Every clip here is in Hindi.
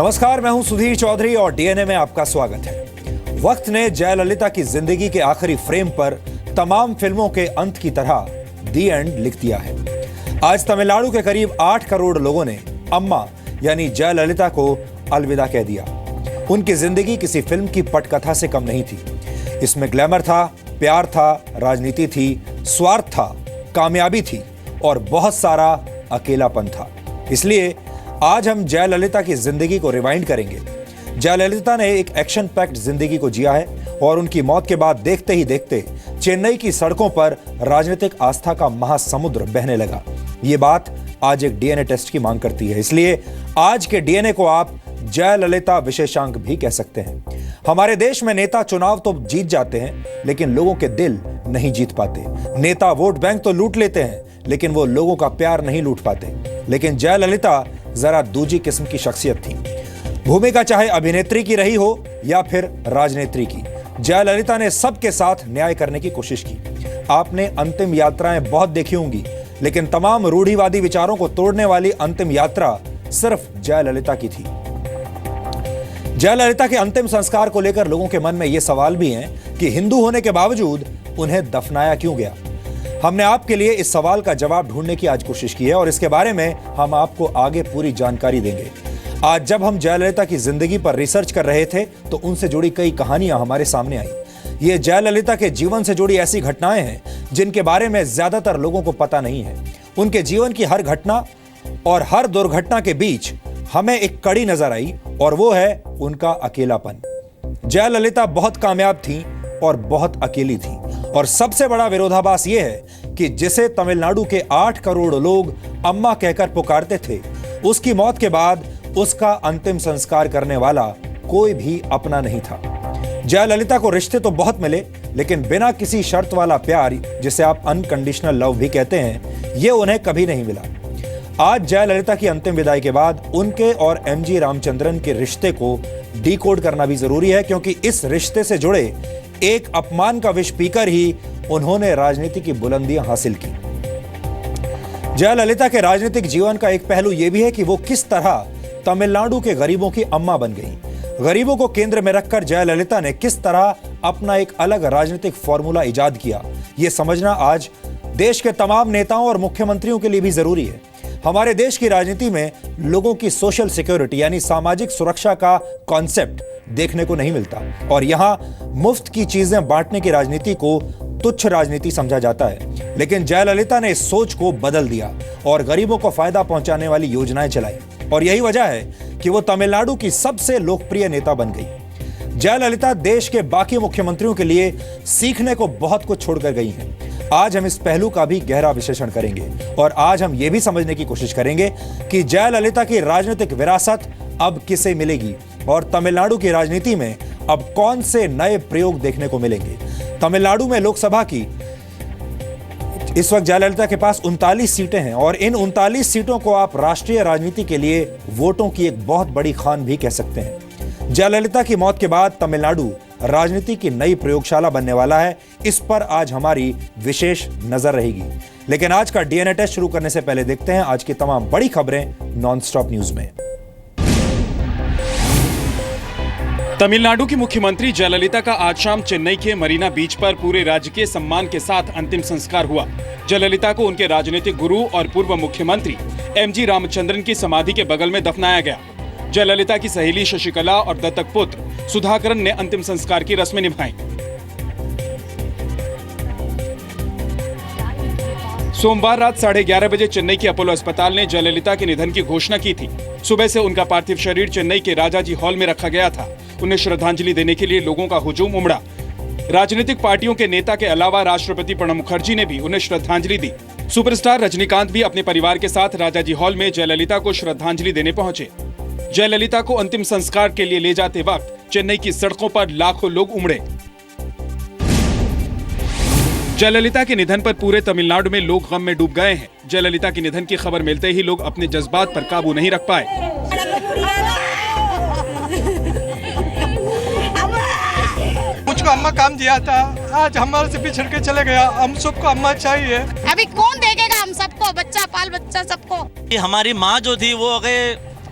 नमस्कार, मैं हूं सुधीर चौधरी और डीएनए में आपका स्वागत है। वक्त ने जयललिता की जिंदगी के आखिरी फ्रेम पर तमाम फिल्मों के अंत की तरह दी एंड लिख दिया है। आज तमिलनाडु के करीब 8 करोड़ लोगों ने अम्मा यानी जयललिता को अलविदा कह दिया। उनकी जिंदगी किसी फिल्म की पटकथा से कम नहीं थी। इसमें ग्लैमर था, प्यार था, राजनीति थी, स्वार्थ था, कामयाबी थी और बहुत सारा अकेलापन था। इसलिए आज हम जयललिता की जिंदगी को रिवाइंड करेंगे। जयललिता ने एक एक्शन पैक्ड जिंदगी को जिया है और उनकी मौत के बाद देखते ही देखते चेन्नई की सड़कों पर राजनीतिक आस्था का महासमुद्र बहने लगा। ये बात आज एक डीएनए टेस्ट की मांग करती है। इसलिए आज के डीएनए को आप जयललिता विशेषांक भी कह सकते हैं। हमारे देश में नेता चुनाव तो जीत जाते हैं, लेकिन लोगों के दिल नहीं जीत पाते। नेता वोट बैंक तो लूट लेते हैं, लेकिन वो लोगों का प्यार नहीं लूट पाते। लेकिन जयललिता जरा दूसरी किस्म की शख्सियत थी। भूमिका चाहे अभिनेत्री की रही हो या फिर राजनेत्री की, जयललिता ने सबके साथ न्याय करने की कोशिश की। आपने अंतिम यात्राएं बहुत देखी होंगी, लेकिन तमाम रूढ़िवादी विचारों को तोड़ने वाली अंतिम यात्रा सिर्फ जयललिता की थी। जयललिता के अंतिम संस्कार को लेकर लोगों के मन में यह सवाल भी हैं कि हिंदू होने के बावजूद उन्हें दफनाया क्यों गया। हमने आपके लिए इस सवाल का जवाब ढूंढने की आज कोशिश की है और इसके बारे में हम आपको आगे पूरी जानकारी देंगे। आज जब हम जयललिता की जिंदगी पर रिसर्च कर रहे थे तो उनसे जुड़ी कई कहानियां हमारे सामने आई। ये जयललिता के जीवन से जुड़ी ऐसी घटनाएं हैं जिनके बारे में ज्यादातर लोगों को पता नहीं है। उनके जीवन की हर घटना और हर दुर्घटना के बीच हमें एक कड़ी नजर आई और वो है उनका अकेलापन। जयललिता बहुत कामयाब थी और बहुत अकेली थी और सबसे बड़ा विरोधाभास यह है कि जिसे तमिलनाडु के 8 करोड़ लोग अम्मा कहकर पुकारते थे, उसकी मौत के बाद उसका अंतिम संस्कार करने वाला कोई भी अपना नहीं था। जयललिता को रिश्ते तो बहुत मिले, लेकिन बिना किसी शर्त वाला प्यार, जिसे आप अनकंडीशनल लव भी कहते हैं, यह उन्हें कभी नहीं मिला। आज जयललिता की अंतिम विदाई के बाद उनके और एमजी रामचंद्रन के रिश्ते को डिकोड करना भी जरूरी है, क्योंकि इस रिश्ते से जुड़े एक अपमान का विष पीकर ही उन्होंने राजनीति की बुलंदियां हासिल की। जयललिता के राजनीतिक जीवन का एक पहलू यह भी है कि वो किस तरह तमिलनाडु के गरीबों की अम्मा बन गई। गरीबों को केंद्र में रखकर जयललिता ने किस तरह अपना एक अलग राजनीतिक फॉर्मूला इजाद किया, यह समझना आज देश के तमाम नेताओं और मुख्यमंत्रियों के लिए भी जरूरी है। हमारे देश की राजनीति में लोगों की सोशल सिक्योरिटी यानी सामाजिक सुरक्षा का कॉन्सेप्ट देखने को नहीं मिलता और यहां मुफ्त की चीजें बांटने की राजनीति को तुच्छ राजनीति समझा जाता है। लेकिन जयललिता ने इस सोच को बदल दिया और गरीबों को फायदा पहुंचाने वाली योजनाएं चलाई और यही वजह है कि वो तमिलनाडु की सबसे लोकप्रिय नेता बन गई। जयललिता देश के बाकी मुख्यमंत्रियों के लिए सीखने को बहुत कुछ छोड़कर गई हैं। आज हम इस पहलू का भी गहरा विश्लेषण करेंगे और आज हम यह भी समझने की कोशिश करेंगे कि जयललिता की राजनीतिक विरासत अब किसे मिलेगी और तमिलनाडु की राजनीति में अब कौन से नए प्रयोग देखने को मिलेंगे। तमिलनाडु में लोकसभा की इस वक्त जयललिता के पास 39 सीटें हैं और इन 39 सीटों को आप राष्ट्रीय राजनीति के लिए वोटों की एक बहुत बड़ी खान भी कह सकते हैं। जयललिता की मौत के बाद तमिलनाडु राजनीति की नई प्रयोगशाला बनने वाला है। इस पर आज हमारी विशेष नजर रहेगी। लेकिन आज का डीएनए टेस्ट शुरू करने से पहले देखते हैं आज की तमाम बड़ी खबरें नॉनस्टॉप न्यूज में। तमिलनाडु की मुख्यमंत्री जयललिता का आज शाम चेन्नई के मरीना बीच पर पूरे राजकीय सम्मान के साथ अंतिम संस्कार हुआ। जयललिता को उनके राजनीतिक गुरु और पूर्व मुख्यमंत्री एमजी रामचंद्रन की समाधि के बगल में दफनाया गया। जयललिता की सहेली शशिकला और दत्तक पुत्र सुधाकरन ने अंतिम संस्कार की रस्में निभाई। सोमवार रात 11:30 बजे चेन्नई के अपोलो अस्पताल ने जयललिता के निधन की घोषणा की थी। सुबह से उनका पार्थिव शरीर चेन्नई के राजाजी हॉल में रखा गया था। उन्हें श्रद्धांजलि देने के लिए लोगों का हुजूम उमड़ा। राजनीतिक पार्टियों के नेता के अलावा राष्ट्रपति प्रणब मुखर्जी ने भी उन्हें श्रद्धांजलि दी। सुपरस्टार रजनीकांत भी अपने परिवार के साथ राजाजी हॉल में जयललिता को श्रद्धांजलि देने पहुंचे। जयललिता को अंतिम संस्कार के लिए ले जाते वक्त चेन्नई की सड़कों पर लाखों लोग उमड़े। जयललिता के निधन पर पूरे तमिलनाडु में लोग गम में डूब गए हैं। जयललिता के निधन की खबर मिलते ही लोग अपने जज्बात पर काबू नहीं रख पाए। मुझको अम्मा काम दिया था, आज हमारे से बिछड़ के चले गया। हम सबको अम्मा चाहिए। अभी कौन देखेगा हम सबको, बच्चा पाल बच्चा सबको। हमारी माँ जो थी वो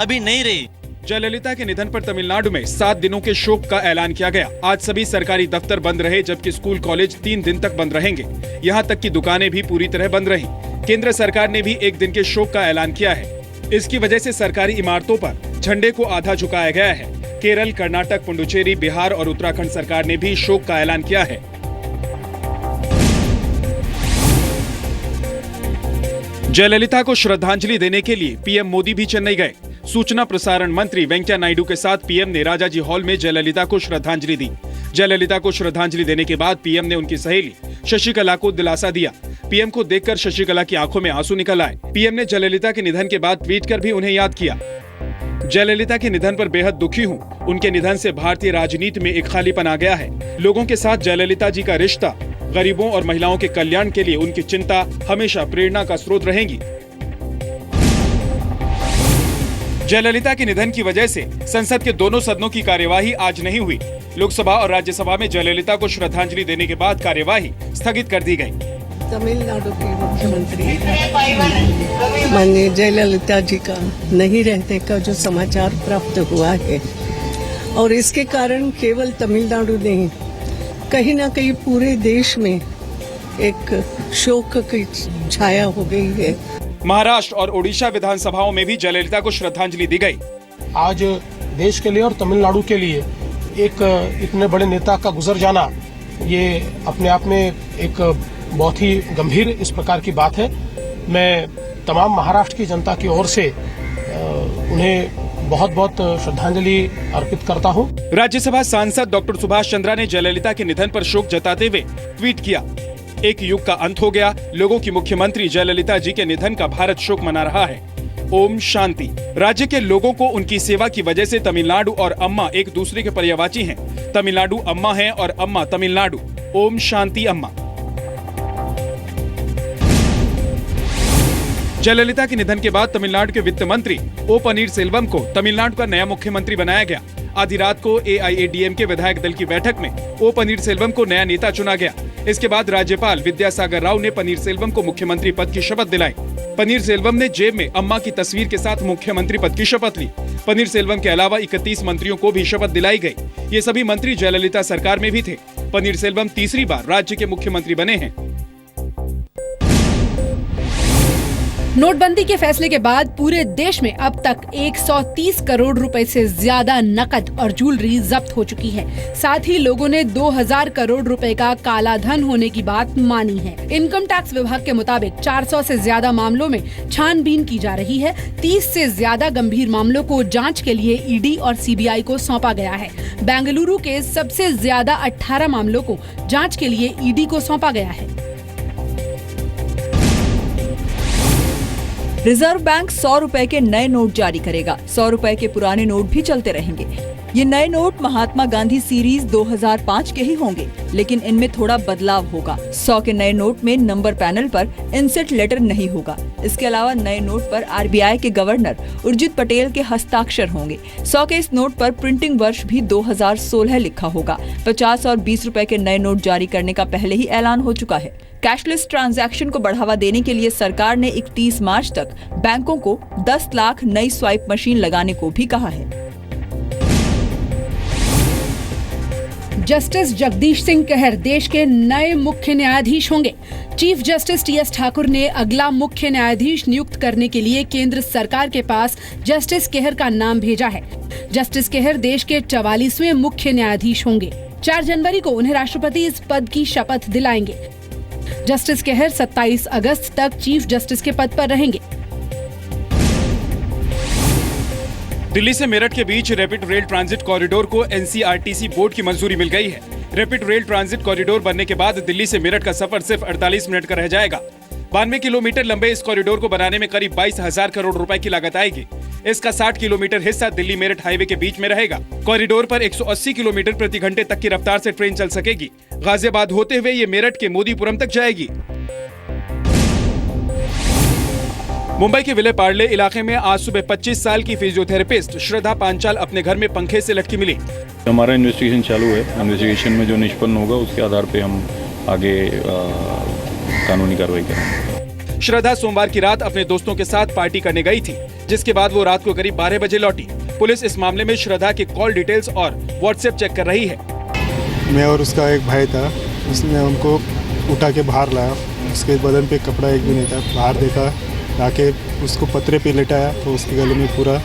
अभी नहीं रही। जयललिता के निधन पर तमिलनाडु में 7 दिनों के शोक का ऐलान किया गया। आज सभी सरकारी दफ्तर बंद रहे, जबकि स्कूल कॉलेज 3 दिन तक बंद रहेंगे। यहाँ तक कि दुकानें भी पूरी तरह बंद रहीं। केंद्र सरकार ने भी 1 दिन के शोक का ऐलान किया है। इसकी वजह से सरकारी इमारतों पर झंडे को आधा झुकाया गया है। केरल, कर्नाटक, पुडुचेरी, बिहार और उत्तराखंड सरकार ने भी शोक का ऐलान किया है। जयललिता को श्रद्धांजलि देने के लिए पीएम मोदी भी चेन्नई गए। सूचना प्रसारण मंत्री वेंकैया नायडू के साथ पीएम ने राजाजी हॉल में जयललिता को श्रद्धांजलि दी। जयललिता को श्रद्धांजलि देने के बाद पीएम ने उनकी सहेली शशिकला को दिलासा दिया। पीएम को देखकर शशिकला की आंखों में आंसू निकल आए। पीएम ने जयललिता के निधन के बाद ट्वीट कर भी उन्हें याद किया। जयललिता के निधन पर बेहद दुखी हूँ। उनके निधन से भारतीय राजनीति में एक खालीपन आ गया है। लोगों के साथ जयललिता जी का रिश्ता, गरीबों और महिलाओं के कल्याण के लिए उनकी चिंता हमेशा प्रेरणा का स्रोत रहेंगी। जयललिता के निधन की वजह से संसद के दोनों सदनों की कार्यवाही आज नहीं हुई। लोकसभा और राज्यसभा में जयललिता को श्रद्धांजलि देने के बाद कार्यवाही स्थगित कर दी गई। तमिलनाडु के मुख्यमंत्री माननीय जयललिता जी का नहीं रहने का जो समाचार प्राप्त हुआ है, और इसके कारण केवल तमिलनाडु नहीं, कहीं ना कहीं पूरे देश में एक शोक की छाया हो गई है। महाराष्ट्र और ओडिशा विधानसभाओं में भी जयललिता को श्रद्धांजलि दी गई। आज देश के लिए और तमिलनाडु के लिए एक इतने बड़े नेता का गुजर जाना, ये अपने आप में एक बहुत ही गंभीर इस प्रकार की बात है। मैं तमाम महाराष्ट्र की जनता की ओर से उन्हें बहुत बहुत श्रद्धांजलि अर्पित करता हूं। राज्यसभा सांसद डॉक्टर सुभाष चंद्रा ने जयललिता के निधन पर शोक जताते हुए ट्वीट किया, एक युग का अंत हो गया। लोगों की मुख्यमंत्री जयललिता जी के निधन का भारत शोक मना रहा है। ओम शांति। राज्य के लोगों को उनकी सेवा की वजह से तमिलनाडु और अम्मा एक दूसरे के पर्यायवाची हैं। तमिलनाडु अम्मा है और अम्मा तमिलनाडु। ओम शांति अम्मा। जयललिता के निधन के बाद तमिलनाडु के वित्त मंत्री ओ पनीरसेल्वम को तमिलनाडु का नया मुख्यमंत्री बनाया गया। आधी रात को AIADMK विधायक दल की बैठक में ओ पनीरसेल्वम को नया नेता चुना गया। इसके बाद राज्यपाल विद्यासागर राव ने पनीरसेल्वम को मुख्यमंत्री पद की शपथ दिलाई। पनीरसेल्वम ने जेब में अम्मा की तस्वीर के साथ मुख्यमंत्री पद की शपथ ली। पनीरसेल्वम के अलावा 31 मंत्रियों को भी शपथ दिलाई गई। ये सभी मंत्री जयललिता सरकार में भी थे। पनीरसेल्वम तीसरी बार राज्य के मुख्यमंत्री बने हैं। नोटबंदी के फैसले के बाद पूरे देश में अब तक 130 करोड़ रुपए से ज्यादा नकद और ज्वेलरी जब्त हो चुकी है। साथ ही लोगों ने 2000 करोड़ रुपए का काला धन होने की बात मानी है। इनकम टैक्स विभाग के मुताबिक 400 से ज्यादा मामलों में छानबीन की जा रही है। 30 से ज्यादा गंभीर मामलों को जांच के लिए ईडी और CBI को सौंपा गया है। बेंगलुरु के सबसे ज्यादा 18 मामलों को जांच के लिए ईडी को सौंपा गया है। रिजर्व बैंक 100 रुपए के नए नोट जारी करेगा। 100 रुपए के पुराने नोट भी चलते रहेंगे। ये नए नोट महात्मा गांधी सीरीज 2005 के ही होंगे, लेकिन इनमें थोड़ा बदलाव होगा। 100 के नए नोट में नंबर पैनल पर इंसेट लेटर नहीं होगा। इसके अलावा नए नोट पर RBI के गवर्नर उर्जित पटेल के हस्ताक्षर होंगे। 100 के इस नोट पर प्रिंटिंग वर्ष भी 2016 लिखा होगा। 50 और 20 रुपए के नए नोट जारी करने का पहले ही ऐलान हो चुका है। कैशलेस ट्रांजैक्शन को बढ़ावा देने के लिए सरकार ने 31 मार्च तक बैंकों को 10 लाख नई स्वाइप मशीन लगाने को भी कहा है। जस्टिस जगदीश सिंह कहर देश के नए मुख्य न्यायाधीश होंगे। चीफ जस्टिस TS ठाकुर ने अगला मुख्य न्यायाधीश नियुक्त करने के लिए केंद्र सरकार के पास जस्टिस कहर का नाम भेजा है। जस्टिस कहर देश के 44वें मुख्य न्यायाधीश होंगे। 4 जनवरी को उन्हें राष्ट्रपति इस पद की शपथ दिलाएंगे। जस्टिस कहर 27 अगस्त तक चीफ जस्टिस के पद पर रहेंगे। दिल्ली से मेरठ के बीच रैपिड रेल ट्रांजिट कॉरिडोर को NCRTC बोर्ड की मंजूरी मिल गई है। रैपिड रेल ट्रांजिट कॉरिडोर बनने के बाद दिल्ली से मेरठ का सफर सिर्फ 48 मिनट का रह जाएगा। 92 किलोमीटर लंबे इस कॉरिडोर को बनाने में करीब 22,000 करोड़ रुपए की लागत आएगी। इसका 60 किलोमीटर हिस्सा दिल्ली मेरठ हाईवे के बीच में रहेगा। कॉरिडोर पर 180 किलोमीटर प्रति घंटे तक की रफ्तार से ट्रेन चल सकेगी। गाजियाबाद होते हुए ये मेरठ के मोदीपुरम तक जाएगी। मुंबई के विले पार्ले इलाके में आज सुबह 25 साल की फिजियोथेरेपिस्ट श्रद्धा पांचाल अपने घर में पंखे से लटकी मिली। हमारा इन्वेस्टिगेशन चालू है। इन्वेस्टिगेशन में जो निष्पन्न होगा उसके आधार पे हम आगे कानूनी कार्रवाई करेंगे। श्रद्धा सोमवार की रात अपने दोस्तों के साथ पार्टी करने गई थी, जिसके बाद वो रात को करीब 12 बजे लौटी। पुलिस इस मामले में श्रद्धा के कॉल डिटेल्स और व्हाट्सएप चेक कर रही है। मैं और उसका एक भाई था, उसने उनको उठा के बाहर लाया। उसके बदन पे कपड़ा एक भी नहीं था। बाहर देखा, लाके उसको पतरे पे लेटाया तो उसके गले में पूरा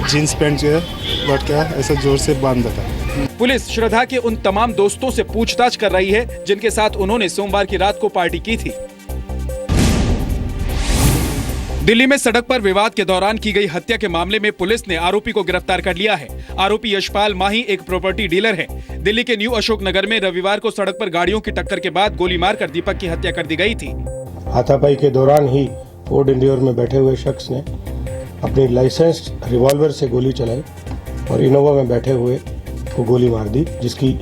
जीन्स पैंट जो है लटका ऐसा जोर से बांधा था। पुलिस श्रद्धा के उन तमाम दोस्तों से पूछताछ कर रही है जिनके साथ उन्होंने सोमवार की रात को पार्टी की थी। दिल्ली में सड़क पर विवाद के दौरान की गई हत्या के मामले में पुलिस ने आरोपी को गिरफ्तार कर लिया है। आरोपी यशपाल माही एक प्रॉपर्टी डीलर है। दिल्ली के न्यू अशोक नगर में रविवार को सड़क पर गाड़ियों की टक्कर के बाद गोली मारकर दीपक की हत्या कर दी गई थी। हाथापाई के दौरान ही फोर्ड इंडियोर में बैठे हुए शख्स ने अपनी लाइसेंस रिवॉल्वर से गोली चलाई और इनोवा में बैठे हुए को गोली मार दी, जिसकी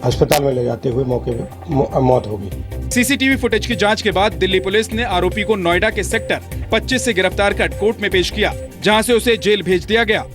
अस्पताल में ले जाते हुए मौके पर मौत हो गई। सीसीटीवी फुटेज की जांच के बाद दिल्ली पुलिस ने आरोपी को नोएडा के सेक्टर 25 से गिरफ्तार कर कोर्ट में पेश किया, जहां से उसे जेल भेज दिया गया।